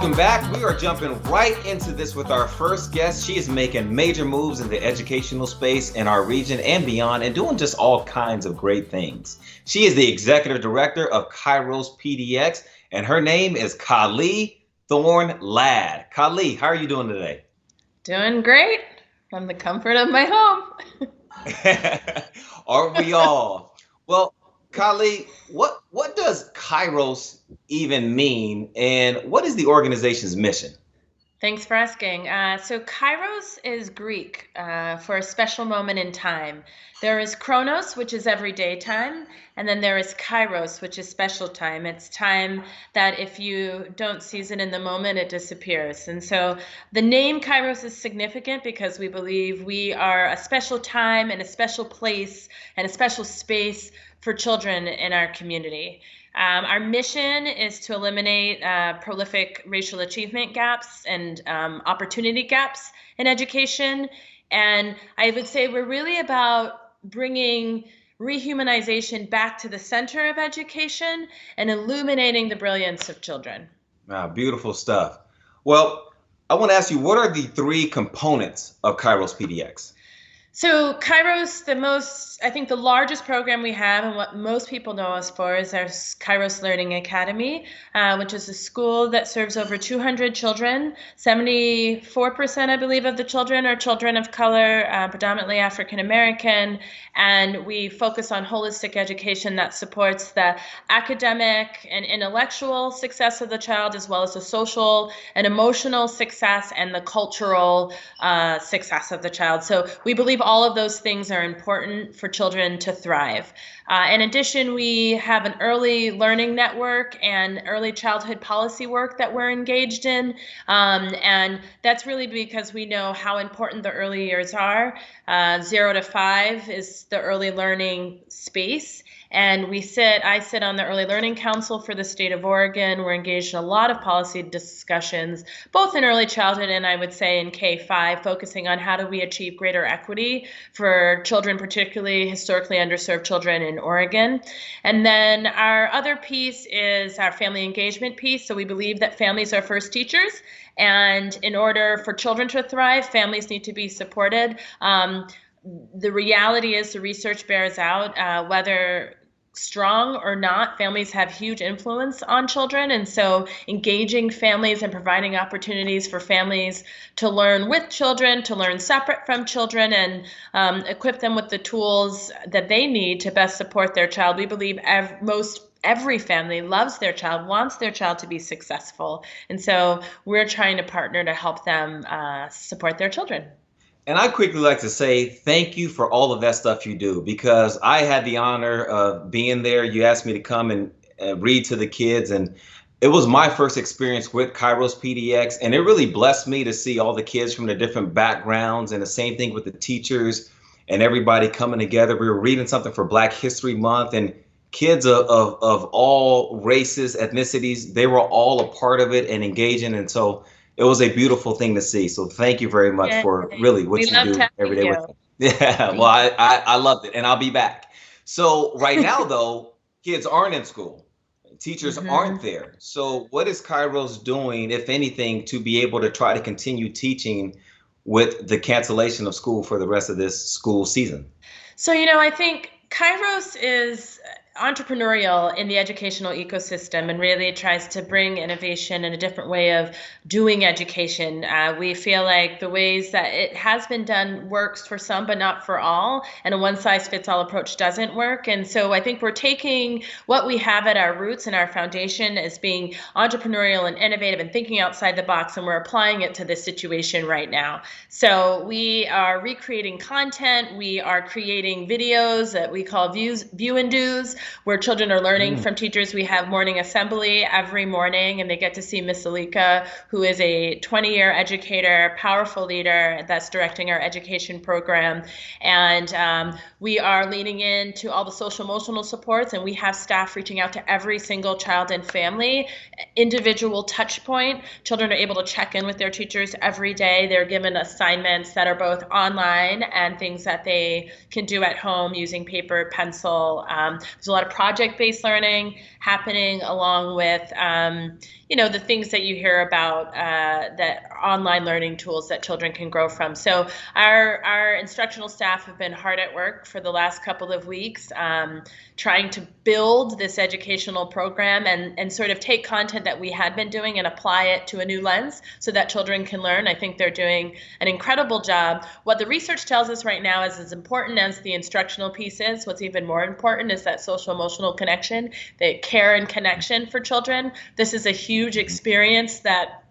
Welcome back. We are jumping right into this with our first guest. She is making major moves in the educational space in our region and beyond, and doing just all kinds of great things. She is the executive director of KairosPDX, and her name is Kali Thorne Ladd. Kali, how are you doing today? Doing great from the comfort of my home. Aren't we all? Well, Kali, what does Kairos even mean, and what is the organization's mission? Thanks for asking. So Kairos is Greek for a special moment in time. There is Chronos, which is everyday time, and then there is Kairos, which is special time. It's time that if you don't seize it in the moment, it disappears. And so the name Kairos is significant because we believe we are a special time and a special place and a special space for children in our community. Our mission is to eliminate prolific racial achievement gaps and opportunity gaps in education. And I would say we're really about bringing rehumanization back to the center of education and illuminating the brilliance of children. Beautiful stuff. Well, I want to ask you, what are the three components of KairosPDX? So Kairos, the largest program we have and what most people know us for is our Kairos Learning Academy, which is a school that serves over 200 children. 74%, I believe, of the children are children of color, predominantly African American, and we focus on holistic education that supports the academic and intellectual success of the child, as well as the social and emotional success and the cultural success of the child. So we believe all of those things are important for children to thrive. In addition, we have an early learning network and early childhood policy work that we're engaged in. And that's really because we know how important the early years are. 0 to 5 is the early learning space. And I sit on the Early Learning Council for the state of Oregon. We're engaged in a lot of policy discussions, both in early childhood and I would say in K-5, focusing on how do we achieve greater equity for children, particularly historically underserved children in Oregon. And then our other piece is our family engagement piece. So we believe that families are first teachers. And in order for children to thrive, families need to be supported. The reality is the research bears out whether strong or not, families have huge influence on children. And so engaging families and providing opportunities for families to learn with children, to learn separate from children, and equip them with the tools that they need to best support their child. We believe every family loves their child, wants their child to be successful. And so we're trying to partner to help them support their children. And I quickly like to say thank you for all of that stuff you do, because I had the honor of being there. You asked me to come and read to the kids, and it was my first experience with KairosPDX, and it really blessed me to see all the kids from the different backgrounds, and the same thing with the teachers and everybody coming together. We were reading something for Black History Month, and kids of all races, ethnicities, they were all a part of it and engaging, and so it was a beautiful thing to see. So thank you very much for really what you do every day with them. Yeah, well, I loved it, and I'll be back. So right now, though, kids aren't in school. Teachers aren't there. So what is Kairos doing, if anything, to be able to try to continue teaching with the cancellation of school for the rest of this school season? So, I think Kairos is entrepreneurial in the educational ecosystem and really tries to bring innovation and a different way of doing education. We feel like the ways that it has been done works for some, but not for all. And a one-size-fits-all approach doesn't work. And so I think we're taking what we have at our roots and our foundation as being entrepreneurial and innovative and thinking outside the box, and we're applying it to this situation right now. So we are recreating content. We are creating videos that we call view and do's, where children are learning from teachers. We have morning assembly every morning, and they get to see Miss Alika, who is a 20-year educator, powerful leader that's directing our education program. And we are leaning into all the social emotional supports, and we have staff reaching out to every single child and family, individual touch point. Children are able to check in with their teachers every day. They're given assignments that are both online and things that they can do at home using paper, pencil. There's a lot of project-based learning happening, along with the things that you hear about, that online learning tools that children can grow from. So our instructional staff have been hard at work for the last couple of weeks, trying to build this educational program and sort of take content that we had been doing and apply it to a new lens so that children can learn. I think they're doing an incredible job. What the research tells us right now is as important as the instructional piece is, what's even more important is that social emotional connection, the care and connection for children. This is a huge experience that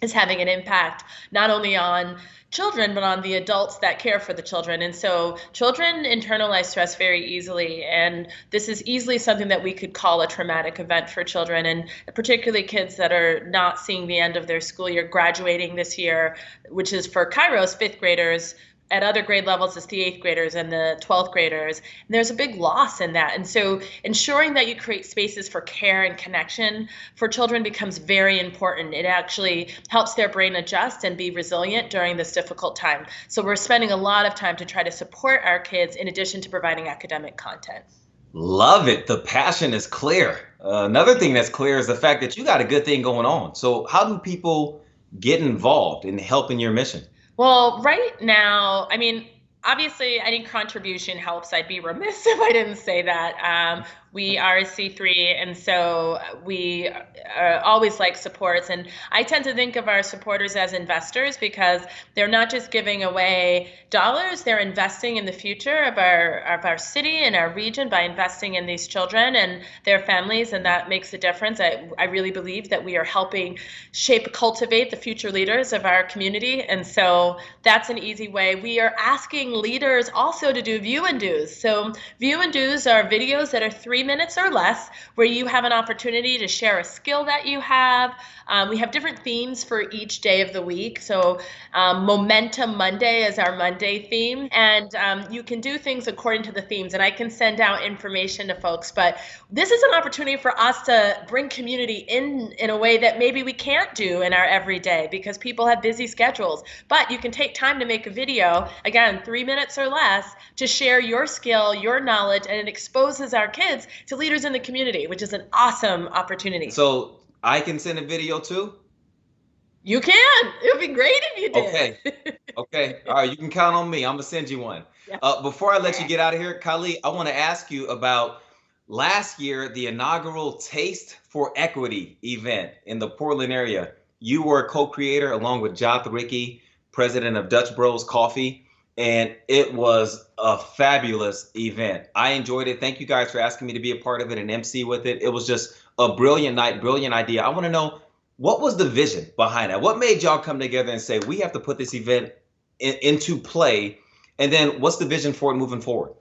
is having an impact not only on children, but on the adults that care for the children. And so children internalize stress very easily, and this is easily something that we could call a traumatic event for children, and particularly kids that are not seeing the end of their school year, graduating this year, which is for Kairos, 5th graders. At other grade levels, it's the 8th graders and the 12th graders. And there's a big loss in that. And so ensuring that you create spaces for care and connection for children becomes very important. It actually helps their brain adjust and be resilient during this difficult time. So we're spending a lot of time to try to support our kids in addition to providing academic content. Love it. The passion is clear. Another thing that's clear is the fact that you got a good thing going on. So how do people get involved in helping your mission? Well, right now, I mean, obviously, any contribution helps. I'd be remiss if I didn't say that. We are a C3, and so we always like supports. And I tend to think of our supporters as investors because they're not just giving away dollars, they're investing in the future of our city and our region by investing in these children and their families, and that makes a difference. I really believe that we are helping shape, cultivate the future leaders of our community, and so that's an easy way. We are asking leaders also to do view and do's. So view and do's are videos that are 3 minutes or less, where you have an opportunity to share a skill that you have. We have different themes for each day of the week. So Momentum Monday is our Monday theme, and you can do things according to the themes, and I can send out information to folks. But this is an opportunity for us to bring community in a way that maybe we can't do in our everyday because people have busy schedules. But you can take time to make a video, again, 3 minutes or less, to share your skill, your knowledge, and it exposes our kids to leaders in the community, which is an awesome opportunity. So I can send a video too? You can. It would be great if you did. Okay. All right. You can count on me. I'm going to send you one. Yeah. Before I let you get out of here, Kali, I want to ask you about last year, the inaugural Taste for Equity event in the Portland area. You were a co-creator along with Joth Ricky, president of Dutch Bros Coffee, and it was a fabulous event. I enjoyed it. Thank you guys for asking me to be a part of it and MC with it. It was just a brilliant night, brilliant idea. I want to know, what was the vision behind that? What made y'all come together and say, we have to put this event into play? And then what's the vision for it moving forward?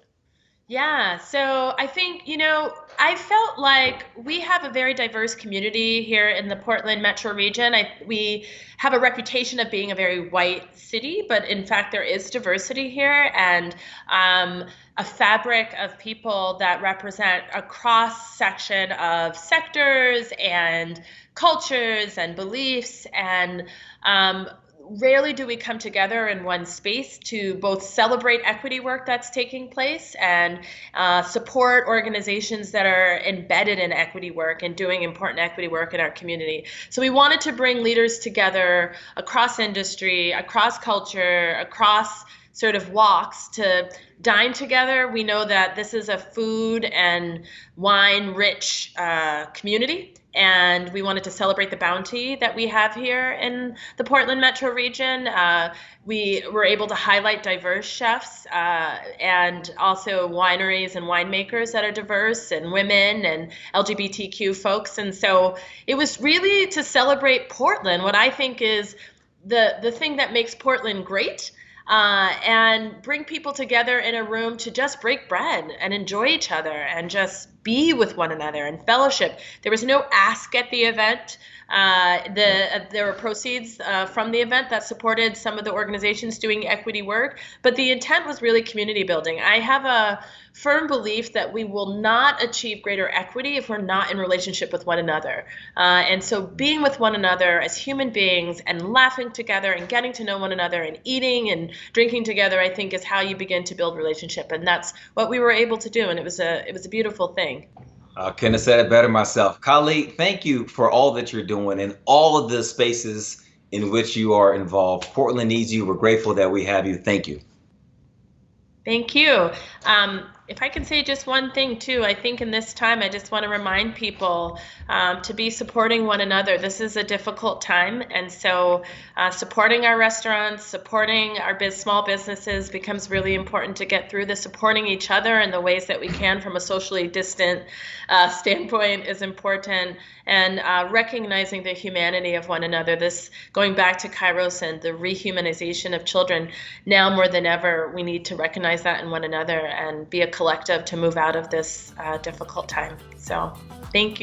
Yeah, so I think, I felt like we have a very diverse community here in the Portland metro region. We have a reputation of being a very white city, but in fact, there is diversity here and a fabric of people that represent a cross section of sectors and cultures and beliefs, and rarely do we come together in one space to both celebrate equity work that's taking place and support organizations that are embedded in equity work and doing important equity work in our community. So we wanted to bring leaders together across industry, across culture, across sort of walks to dine together. We know that this is a food and wine rich community, and we wanted to celebrate the bounty that we have here in the Portland metro region. We were able to highlight diverse chefs and also wineries and winemakers that are diverse, and women and LGBTQ folks. And so it was really to celebrate Portland, what I think is the thing that makes Portland great. And bring people together in a room to just break bread and enjoy each other and just be with one another and fellowship. There was no ask at the event. There were proceeds from the event that supported some of the organizations doing equity work, but the intent was really community building. I have a firm belief that we will not achieve greater equity if we're not in relationship with one another. And so being with one another as human beings and laughing together and getting to know one another and eating and drinking together, I think is how you begin to build relationship. And that's what we were able to do. And it was a beautiful thing. thing. I couldn't have said it better myself. Kali, thank you for all that you're doing and all of the spaces in which you are involved. Portland needs you. We're grateful that we have you. Thank you. Thank you. If I can say just one thing too, I think in this time I just want to remind people to be supporting one another. This is a difficult time, and so supporting our restaurants, supporting our small businesses becomes really important to get through this. Supporting each other in the ways that we can from a socially distant standpoint is important, and recognizing the humanity of one another. This, going back to Kairos and the rehumanization of children, now more than ever we need to recognize that in one another and be a collective to move out of this difficult time. So thank you.